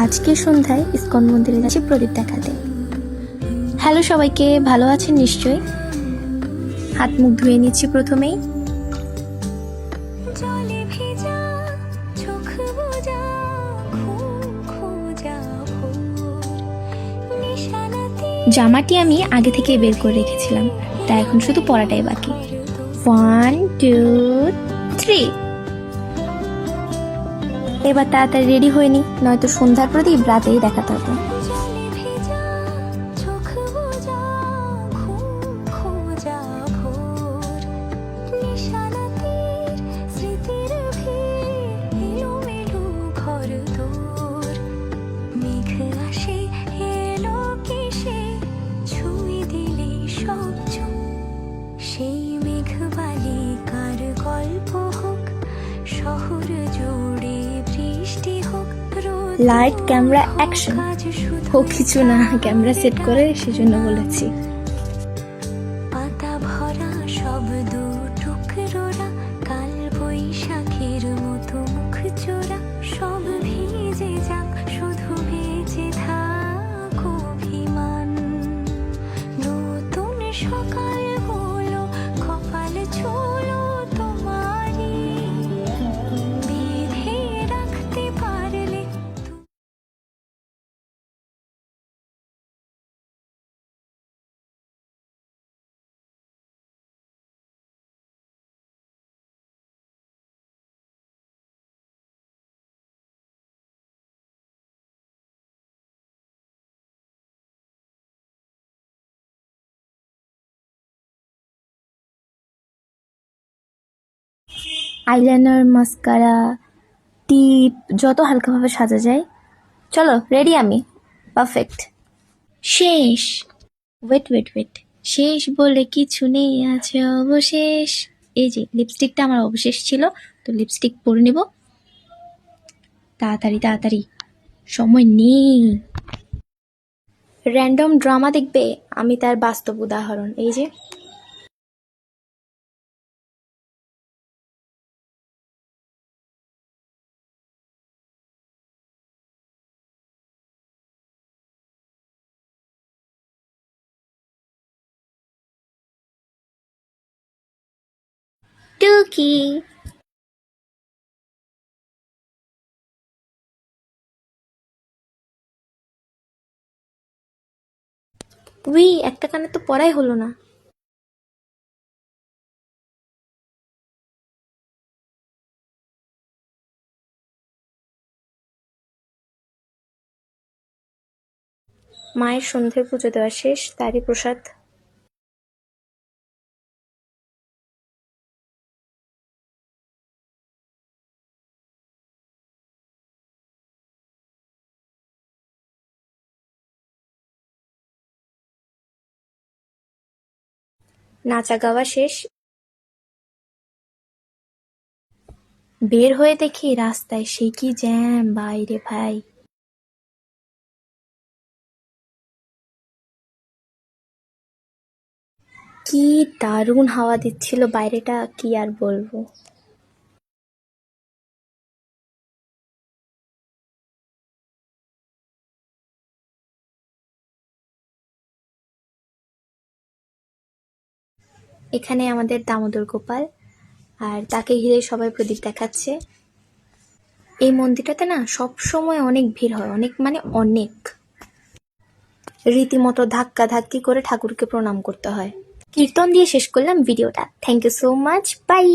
আজকে সন্ধ্যায় ইসকন মন্দিরে যাচ্ছি প্রদীপ দেখাতে। হ্যালো সবাইকে, ভালো আছেন নিশ্চয়ই। হাত মুখ ধুয়ে নিচ্ছি প্রথমেই। জামাটি আমি আগে থেকে বের করে রেখেছিলাম, তাই এখন শুধু পরাটাই বাকি। 1 2 3। এবার তাড়াতাড়ি রেডি হয়ে নি, নয়তো সন্ধ্যার প্রদীপ রাতেই দেখাতে হবে। সেই মেঘবালিকার গল্প হোক, শহর জুড়ে বৃষ্টি হোক, লাইট ক্যামেরা অ্যাকশন। ও কিছু না, ক্যামেরা সেট করে সেজন্য বলেছি। পাতা ভরা সব দু টুকরোরা, কাল বৈশাখের মতো মুখ চোরা, সব ভিজে যাক, শুধু বেঁচে থাক অভিমান। নতুন সকাল হলো, কপাল ছুলো তোমারই, বেঁধে রাখতে পারলে। আইলাইনার, মাস্কারা, টিপ যত হালকাভাবে সাজা যায়। চলো রেডি আমি, পারফেক্ট। শেষ। ওয়েট, শেষ বলে কিছু নেই, আছে অবশেষ। এই যে লিপস্টিকটা আমার অবশেষ ছিল, তো লিপস্টিক পরে নেব। তাড়াতাড়ি, সময় নেই। র্যান্ডম ড্রামা দেখবে, আমি তার বাস্তব উদাহরণ। এই যে টুকি। উই, একটা কানে তো পড়াই হলো না। মায়ের সন্ধ্যের পুজো দেওয়া শেষ, তারই প্রসাদ। নাচা গাওয়া শেষ। বের হয়ে দেখি রাস্তায় সে কি জ্যাম, বাইরে ভাই। কি দারুণ হাওয়া দিচ্ছিল বাইরেটা, কি আর বলবো। এখানে আমাদের দামোদর গোপাল, আর তাকে ঘিরে সবাই প্রদীপ দেখাচ্ছে। এই মন্দিরটাতে না সব সময় অনেক ভিড় হয়, অনেক মানে অনেক। রীতিমতো ধাক্কা ধাক্কি করে ঠাকুরকে প্রণাম করতে হয়। কীর্তন দিয়ে শেষ করলাম ভিডিওটা। Thank you so much, by.